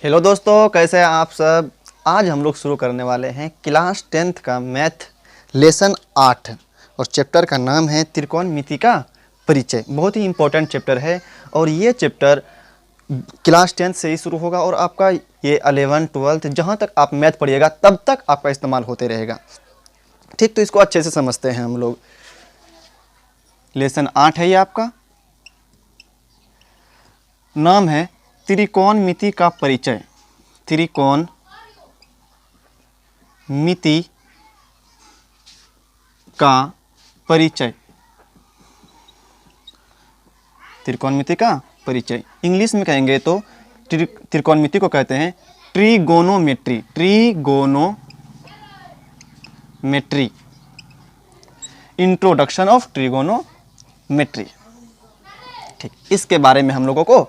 Hello दोस्तों, कैसे हैं आप सब। आज हम लोग शुरू करने वाले हैं क्लास 10th का मैथ लेसन 8 और चैप्टर का नाम है त्रिकोणमिति का परिचय। बहुत ही इम्पोर्टेंट चैप्टर है और ये चैप्टर क्लास 10th से ही शुरू होगा और आपका ये 11th 12th जहाँ तक आप मैथ पढ़िएगा तब तक आपका इस्तेमाल होते रहेगा। ठीक, तो इसको अच्छे से समझते हैं हम लोग। लेसन 8 है ये आपका, नाम है त्रिकोणमिति का परिचय। त्रिकोणमिति का परिचय, त्रिकोणमिति का परिचय। इंग्लिश में कहेंगे तो त्रिकोणमिति को कहते हैं trigonometry. Trigonometry, introduction of trigonometry. ठीक, इसके बारे में हम लोगों को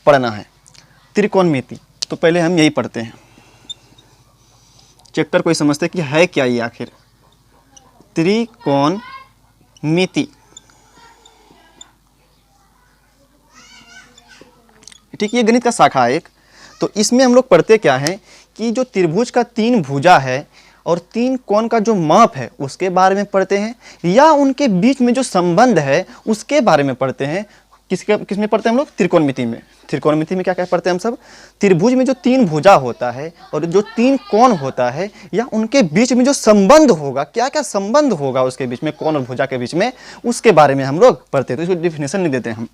पढ़ना है। त्रिकोणमिति, तो पहले हम यही पढ़ते हैं, चैप्टर को ही समझते हैं कि है क्या ये आखिर। त्रिकोणमिति, ठीक, ये गणित का शाखा है एक। तो इसमें हम लोग पढ़ते क्या है कि जो त्रिभुज का 3 भुजा है और 3 कोण का जो माप है उसके बारे में पढ़ते हैं, या उनके बीच में जो संबंध है उसके बारे में पढ़ते हैं। किसमें पढ़ते हैं हम लोग? त्रिकोणमिति में। त्रिकोणमिति में क्या क्या पढ़ते हैं हम सब? त्रिभुज में जो 3 भुजा होता है और जो 3 कोण होता है या उनके बीच में जो संबंध होगा, क्या क्या संबंध होगा उसके बीच में, कोण और भुजा के बीच में, उसके बारे में हम लोग पढ़ते हैं। तो इसको डिफिनेशन लिख देते हैं हम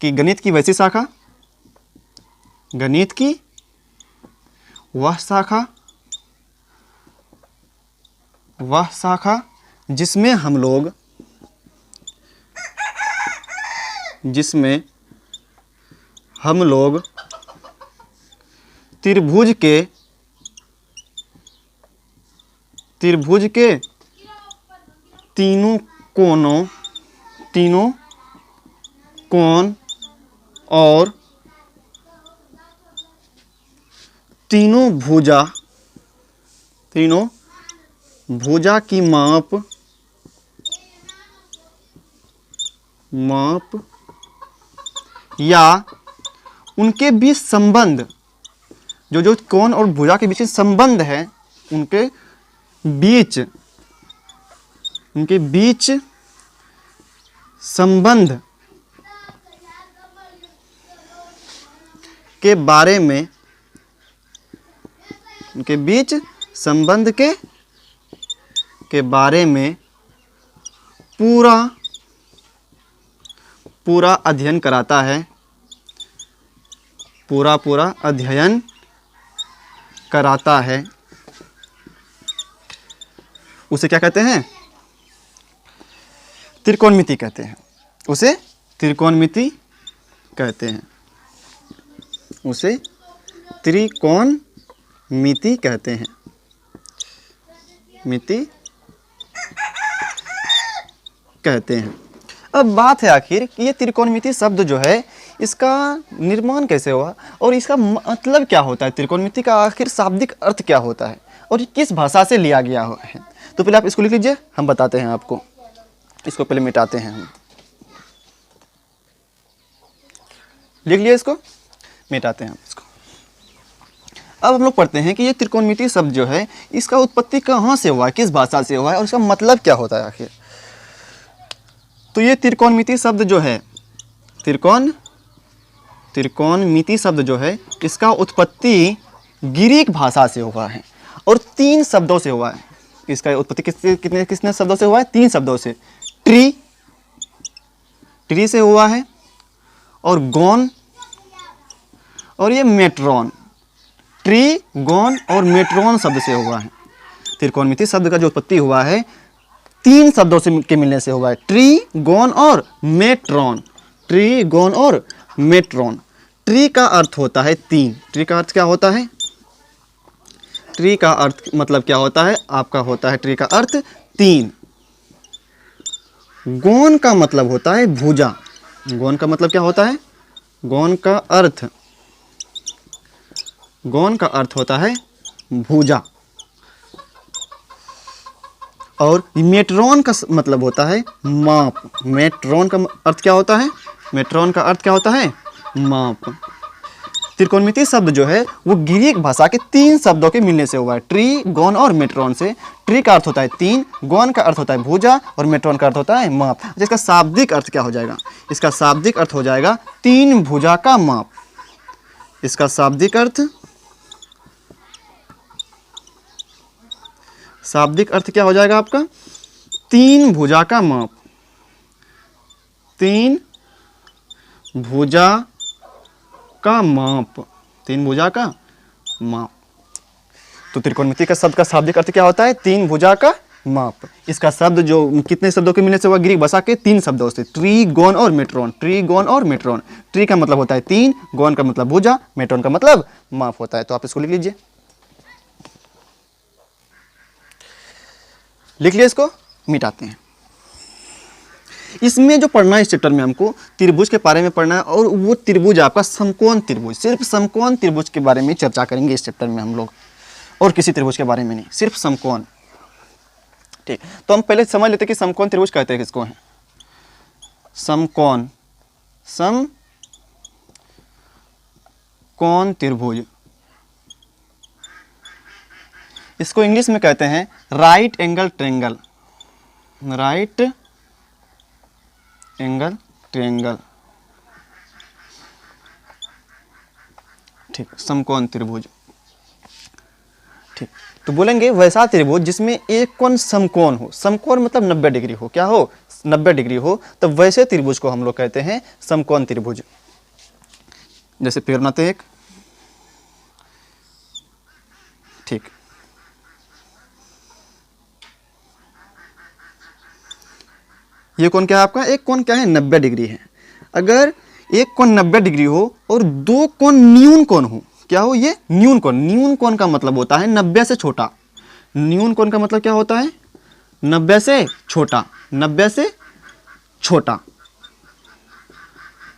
कि गणित की वैसी शाखा, गणित की वह शाखा जिसमें हम लोग त्रिभुज के तीनों कोण और तीनों भुजा की माप या उनके बीच संबंध, जो कोण और भुजा के बीच संबंध है, उनके बीच संबंध के बारे में, उनके बीच संबंध के बारे में पूरा अध्ययन कराता है। पूरा अध्ययन कराता है। उसे क्या कहते हैं? त्रिकोणमिति कहते हैं। उसे त्रिकोणमिति कहते हैं। उसे त्रिकोणमिति कहते हैं। मिति कहते हैं। अब बात है आखिर कि ये त्रिकोणमिति शब्द जो है इसका निर्माण कैसे हुआ और इसका मतलब क्या होता है, त्रिकोणमिति का आखिर शाब्दिक अर्थ क्या होता है और ये किस भाषा से लिया गया है। तो पहले आप इसको लिख लीजिए, हम बताते हैं आपको। इसको पहले मिटाते हैं हम, लिख लिया, इसको मिटाते हैं हम इसको। अब हम लोग पढ़ते हैं कि ये त्रिकोणमिति शब्द जो है इसका उत्पत्ति कहाँ से हुआ है, किस भाषा से हुआ है और इसका मतलब क्या होता है आखिर। तो ये त्रिकोणमिति शब्द जो है, त्रिकोणमिति शब्द जो है इसका उत्पत्ति ग्रीक भाषा से हुआ है और 3 शब्दों से हुआ है। इसका उत्पत्ति कितने शब्दों से हुआ है? 3 शब्दों से। ट्री से हुआ है और गोन और ये मेट्रॉन। ट्री, गोन और मेट्रॉन शब्द से हुआ है। त्रिकोणमिति शब्द का जो उत्पत्ति हुआ है 3 शब्दों से के मिलने से हुआ है। ट्री, गोन और मेट्रॉन। ट्री, गोन और मेट्रॉन। ट्री का अर्थ होता है 3। ट्री का अर्थ क्या होता है? ट्री का अर्थ मतलब क्या होता है आपका? होता है ट्री का अर्थ 3। गोन का मतलब होता है भुजा। गोन का मतलब क्या होता है? गोन का अर्थ होता है भुजा। और मेट्रॉन का मतलब होता है माप। मेट्रॉन का अर्थ क्या होता है? मेट्रॉन का अर्थ क्या होता है? माप। त्रिकोणमितीय शब्द जो है वो ग्रीक भाषा के 3 शब्दों के मिलने से हुआ है, ट्री, गॉन और मेट्रॉन से। ट्री का अर्थ होता है 3, गॉन का अर्थ होता है भुजा और मेट्रॉन का अर्थ होता है माप। इसका शाब्दिक अर्थ क्या हो जाएगा? इसका शाब्दिक अर्थ हो जाएगा 3 भुजा का माप। इसका शाब्दिक अर्थ क्या हो जाएगा आपका? 3 भुजा का माप। 3 भुजा का माप। 3 भुजा का माप। तो त्रिकोणमिति का शब्द का शाब्दिक अर्थ क्या होता है? 3 भुजा का माप। इसका शब्द जो कितने शब्दों के मिलने से हुआ? ग्रीक भाषा के 3 शब्दों से, ट्री, गॉन और मेट्रॉन। ट्री, गॉन और मेट्रॉन। ट्री का मतलब होता है 3, गॉन का मतलब भुजा, मेट्रॉन का मतलब माप होता है। तो आप इसको लिख लीजिए, लिख लिया, इसको मिटाते हैं। इसमें जो पढ़ना है इस चैप्टर में हमको त्रिभुज के बारे में पढ़ना है, और वो त्रिभुज आपका समकोण त्रिभुज। सिर्फ समकोण त्रिभुज के बारे में चर्चा करेंगे इस चैप्टर में हम लोग, और किसी त्रिभुज के बारे में नहीं, सिर्फ समकोण। ठीक, तो हम पहले समझ लेते हैं कि समकोण त्रिभुज कहते हैं किसको है। समकोण, समकोण त्रिभुज, इसको इंग्लिश में कहते हैं right angle triangle. Right angle triangle. ठीक, समकोण त्रिभुज। ठीक, तो बोलेंगे वैसा त्रिभुज जिसमें एक कोण समकोण हो। समकोण मतलब 90 डिग्री हो। क्या हो? 90 डिग्री हो। तो वैसे त्रिभुज को हम लोग कहते हैं समकोण त्रिभुज। जैसे पेड़ बनाते हैं एक, ठीक, ये कोण क्या है आपका? एक कोण क्या है? 90 डिग्री है। अगर एक कोण 90 डिग्री हो और 2 कोण न्यून कोण हो, क्या हो? ये न्यून कोण। न्यून कोण का मतलब होता है 90 से छोटा। न्यून कोण का मतलब क्या होता है? 90 से छोटा। 90 से छोटा।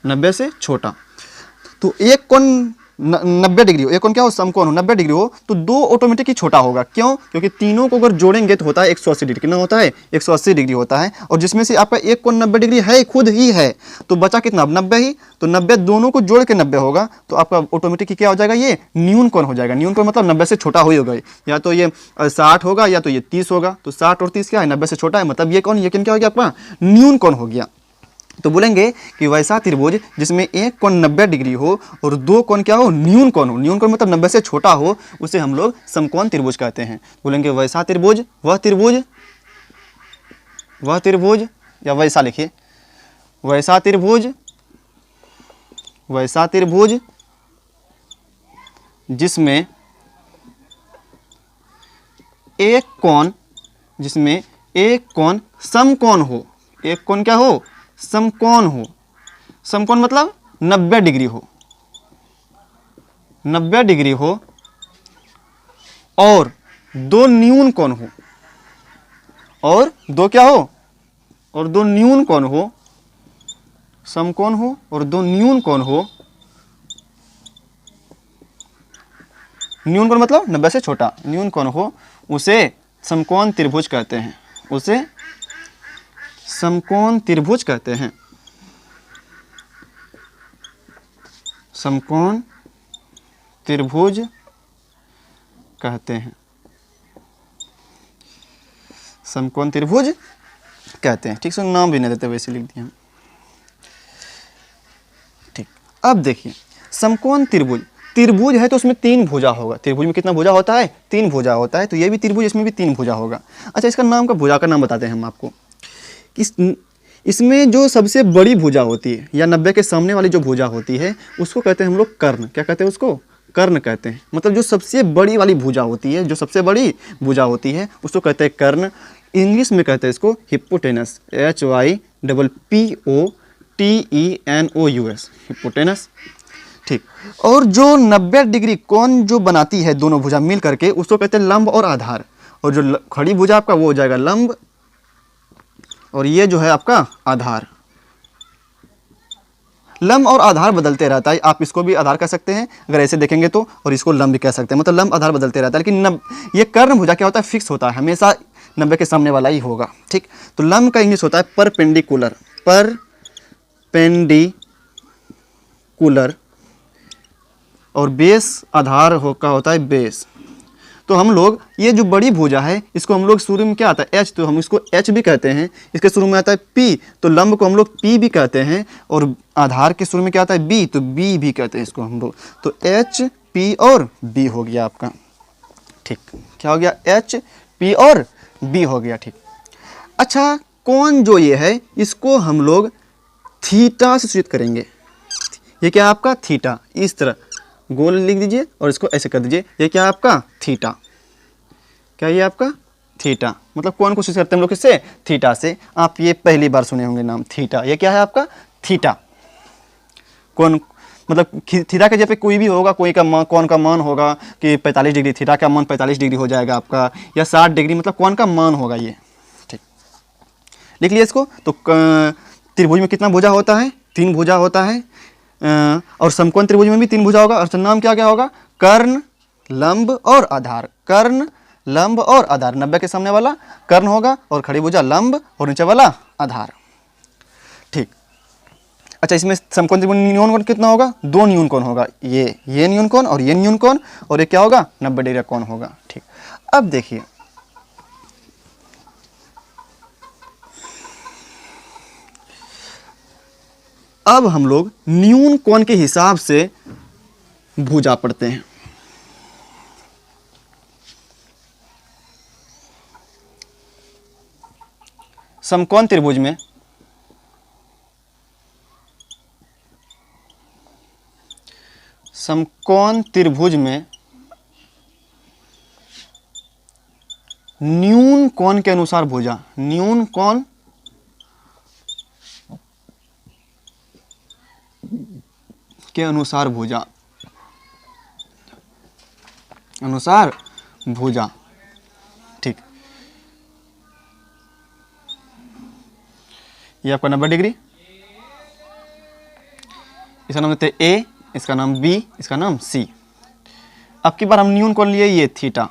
90 से छोटा। तो एक कोण 90 डिग्री हो, एक कोण क्या हो? समकोण हो, 90 डिग्री हो, तो 2 ऑटोमेटिक ही छोटा होगा। क्यों? क्योंकि तीनों को अगर जोड़ेंगे तो होता है 180 डिग्री। कितना होता है? 180 डिग्री होता है। और जिसमें से आपका एक कोण 90 डिग्री है, खुद ही है, तो बचा कितना? 90 ही। तो 90 दोनों को जोड़ के 90 होगा, तो आपका ऑटोमेटिक क्या हो जाएगा? ये न्यून कोण हो जाएगा। न्यून कोण मतलब 90 से छोटा हो ही होगा। या तो ये 60 होगा या तो ये 30 होगा। तो 60 और 30 क्या है? 90 से छोटा है, मतलब ये कोण, ये क्या हो गया आपका? न्यून कोण हो गया। तो बोलेंगे कि वैसा त्रिभुज जिसमें एक कोण 90 डिग्री हो और 2 कोण क्या हो? न्यून कोण हो। न्यून कोण मतलब 90 से छोटा हो, उसे हम लोग समकोण त्रिभुज कहते हैं। बोलेंगे वैसा त्रिभुज, वह त्रिभुज, या वैसा लिखिए, वैसा त्रिभुज जिसमें एक कोण समकोण हो। एक कोण क्या हो? समकोण हो। समकोण मतलब 90 डिग्री हो। 90 डिग्री हो और 2 न्यून कोण हो। और 2 क्या हो? और 2 न्यून कोण हो। समकोण हो और 2 न्यून कोण हो। न्यून कोण मतलब 90 से छोटा। न्यून कोण हो, उसे समकोण त्रिभुज कहते हैं। उसे समकोण त्रिभुज कहते हैं। समकोण त्रिभुज कहते हैं। समकोण त्रिभुज कहते हैं। ठीक से नाम भी नहीं देते, वैसे लिख दिया। ठीक, अब देखिए समकोण त्रिभुज, त्रिभुज है तो उसमें 3 भुजा होगा। त्रिभुज में कितना भुजा होता है? 3 भुजा होता है। तो ये भी त्रिभुज, इसमें भी 3 भुजा होगा। अच्छा, इसका नाम का भुजा का नाम बताते हैं हम आपको। इसमें जो सबसे बड़ी भुजा होती है, या 90 के सामने वाली जो भुजा होती है, उसको कहते हैं हम लोग कर्ण। क्या कहते हैं उसको? कर्ण कहते हैं। मतलब जो सबसे बड़ी वाली भुजा होती है, जो सबसे बड़ी भुजा होती है, उसको कहते हैं कर्ण। इंग्लिश में कहते हैं इसको हिप्पोटेनस। HYPPOTENOUS, हिप्पोटेनस। ठीक, और जो 90 डिग्री कोण जो बनाती है दोनों भुजा मिल करके, उसको कहते हैं लंब और आधार। और जो खड़ी भुजा आपका वो हो जाएगा लंब, और ये जो है आपका आधार। लंब और आधार बदलते रहता है। आप इसको भी आधार कह सकते हैं अगर ऐसे देखेंगे तो, और इसको लंब भी कह सकते हैं। मतलब लंब आधार बदलते रहता है, लेकिन ये कर्ण भुजा क्या होता है? फिक्स होता है, हमेशा 90 के सामने वाला ही होगा। ठीक, तो लंब का इंग्लिश होता है परपेंडिकुलर। परपेंडिकुलर। और बेस आधार का होता है बेस। तो हम लोग ये जो बड़ी भुजा है इसको हम लोग शुरू में क्या आता है एच, तो हम इसको एच भी कहते हैं। इसके शुरू में आता है पी, तो लंब को हम लोग पी भी कहते हैं। और आधार के शुरू में क्या आता है बी, तो बी भी कहते हैं इसको हम लोग। तो एच पी और बी हो गया आपका। ठीक, क्या हो गया, एच पी और बी हो गया। ठीक, अच्छा कौन जो ये है इसको हम लोग थीटा से सूचित करेंगे। ये क्या है आपका थीटा, इस तरह गोल लिख दीजिए और इसको ऐसे कर दीजिए। ये क्या है आपका थीटा, क्या ये आपका थीटा, मतलब कौन कोशिश करते हैं हम लोग किससे, थीटा से। आप ये पहली बार सुने होंगे नाम थीटा। ये क्या है आपका थीटा, कौन मतलब थीटा के जगह पे कोई भी होगा, कोई का मान, कौन का मान होगा कि 45 डिग्री, थीटा का मान 45 डिग्री हो जाएगा आपका, या 60 डिग्री, मतलब कौन का मान होगा ये। ठीक, लिख लिया इसको। तो त्रिभुज में कितना भुजा होता है, 3 भुजा होता है। और समकोण त्रिभुज में भी 3 भुजा होगा। और नाम क्या क्या होगा, कर्ण, लंब और आधार। कर्ण, लंब और आधार। 90 के सामने वाला कर्ण होगा और खड़ी भुजा लंब और नीचे वाला आधार। ठीक, अच्छा इसमें समकोण त्रिभुज में न्यून कोण कितना होगा, 2 न्यून कोण होगा, ये न्यून कोण और ये न्यून कोण, और ये क्या होगा 90 डिग्री कोण होगा। ठीक, अब देखिए अब हम लोग न्यून कोण के हिसाब से भुजा पढ़ते हैं। समकोण त्रिभुज में न्यून कोण के अनुसार भुजा, न्यून कोण के अनुसार भुजा। ठीक, ये आपका 90 डिग्री, इसका नाम देते हैं ए, इसका नाम बी, इसका नाम सी। अब की बार हम न्यून कोण लिए ये थीटा।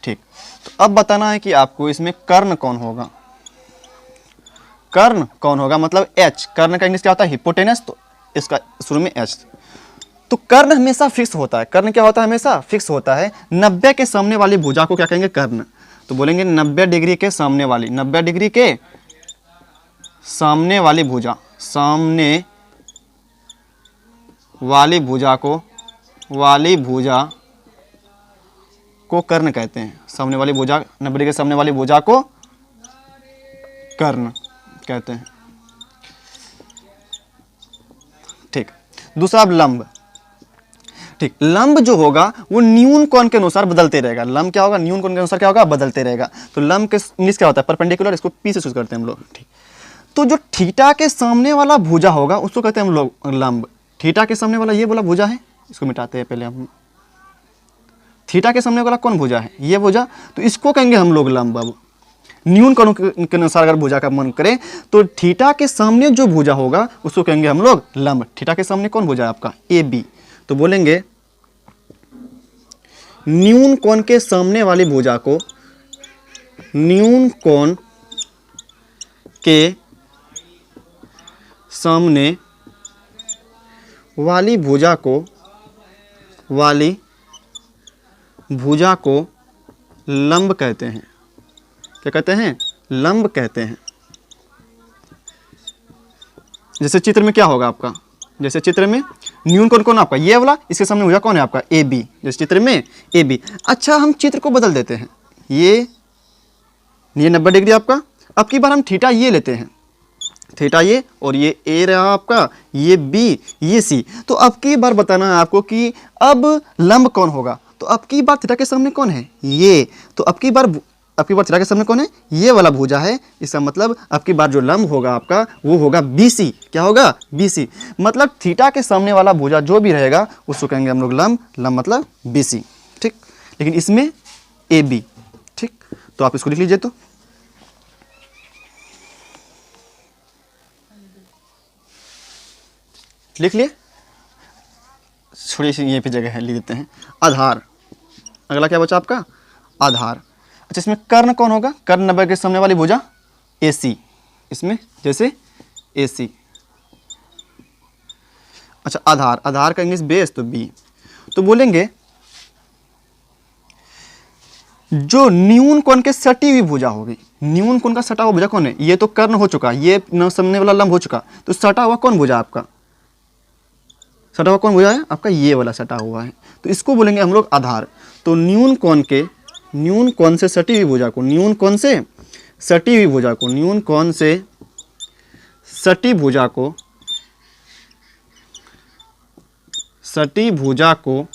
ठीक, तो अब बताना है कि आपको इसमें कर्ण कौन होगा। कर्ण कौन होगा मतलब एच, कर्ण का इंग्लिश क्या होता है हिपोटेनस, तो इसका शुरू में एच। तो कर्ण हमेशा फिक्स होता है, कर्ण क्या होता है हमेशा फिक्स होता है। 90 के सामने वाली भुजा को क्या कहेंगे कर्ण, तो बोलेंगे 90 डिग्री के सामने वाली, 90 डिग्री के सामने वाली भुजा, सामने वाली भुजा को कर्ण कहते हैं। सामने वाली भुजा, 90 डिग्री के सामने वाली भुजा को कर्ण कहते हैं। ठीक, दूसरा अब लंब। ठीक, लंब जो होगा वो न्यून कोण के अनुसार बदलते रहेगा। लंब क्या होगा, न्यून कोण के अनुसार क्या होगा, बदलते रहेगा। तो लंब के इंग्लिश क्या होता है परपेंडिकुलर, इसको पी से सूचित करते हैं हम लोग। ठीक, तो जो थीटा के सामने वाला भुजा होगा उसको कहते हैं हम लोग लंब। थीटा के सामने वाला ये वाला भुजा है, इसको मिटाते हैं पहले हम। थीटा के सामने वाला कौन भुजा है, ये भुजा, तो इसको कहेंगे हम लोग लंब। बाबू न्यून कोण के अनुसार अगर भुजा का मन करें तो थीटा के सामने जो भुजा होगा उसको कहेंगे हम लोग लंब। थीटा के सामने कौन भुजा है आपका ए बी, तो बोलेंगे न्यून कोण के सामने वाली भुजा को, न्यून कोण के सामने वाली भुजा को लंब कहते हैं। क्या कहते हैं, लंब कहते हैं। जैसे चित्र में क्या होगा आपका, जैसे चित्र में न्यून कोण कौन आपका ये वाला, इसके सामने भुजा कौन है आपका ए बी, जैसे चित्र में ए बी। अच्छा हम चित्र को बदल देते हैं, ये 90 डिग्री आपका। अब की बार हम थीटा ये लेते हैं, थीटा ये, और ये ए रहा आपका, ये बी, ये सी। तो अब की बार बताना है आपको कि अब लंब कौन होगा। तो अब की बार थीटा के सामने कौन है ये, तो अब की बार थीटा के सामने कौन है, ये वाला भुजा है। इसका मतलब अब की बार जो लंब होगा आपका वो होगा BC। क्या होगा BC, मतलब थीटा के सामने वाला भुजा जो भी रहेगा उसको कहेंगे हम लोग लंब। लंब मतलब BC। ठीक, लेकिन इसमें AB। ठीक, तो आप इसको लिख लीजिए। तो लिख लिए, छोड़िए यहीं पे जगह है, लिख देते हैं आधार। अगला क्या बचा आपका आधार। अच्छा इसमें कर्ण कौन होगा, कर्ण 90 के सामने वाली भुजा AC, इसमें जैसे AC। अच्छा आधार, आधार का इंग्लिश बेस तो बी। तो बोलेंगे जो न्यून कोण के सटी हुई भुजा होगी, न्यून कोण का सटा हुआ भुजा कौन है? ये तो कर्ण हो चुका, ये न सामने वाला लंब हो चुका, तो सटा हुआ कौन भुजा आपका? सटा हुआ कौन भुजा है आपका? ये वाला सटा हुआ है, तो इसको बोलेंगे हम लोग आधार। तो न्यून कोण के, न्यून कोण से सटी हुई भुजा को, न्यून कोण से सटी हुई भुजा को, न्यून कोण से सटी भुजा को, सटी भुजा को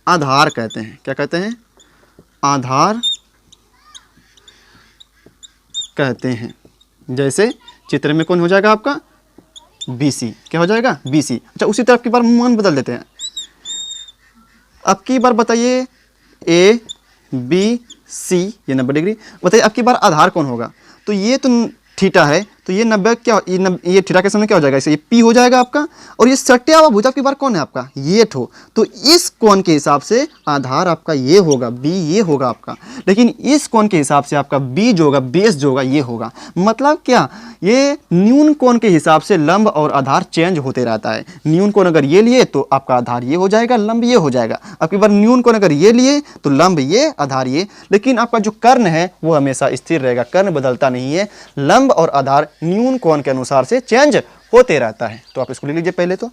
आधार कहते हैं। क्या कहते हैं? आधार कहते हैं। जैसे चित्र में कौन हो जाएगा आपका? BC। क्या हो जाएगा? BC। अच्छा उसी तरह की बार मान बदल देते हैं। अब की बार बताइए ABC, ये 90 डिग्री। बताइए अब की बार आधार कौन होगा? तो ये तो थीटा है, तो ये 90 क्या, ये थीटा के सामने क्या हो जाएगा? इसे ये P हो जाएगा आपका। और ये सट्या हुआ भुजा की बार कौन है आपका? ये ठो। तो इस कोण के हिसाब से आधार आपका ये होगा, B ये होगा आपका। लेकिन इस कोण के हिसाब से आपका B जो होगा, बेस जो होगा, ये होगा। मतलब क्या? ये न्यून कोण के हिसाब से लंब और आधार चेंज होते रहता है। न्यून कोण अगर ये लिए तो आपका आधार ये हो जाएगा, लंब ये हो जाएगा। अब की बार न्यून कोण अगर ये लिए तो लंब ये, आधार ये। लेकिन आपका जो कर्ण है वो हमेशा स्थिर रहेगा, कर्ण बदलता नहीं है। लंब और आधार न्यून कोण के अनुसार से चेंज होते रहता है। तो आप इसको ले लीजिए पहले तो।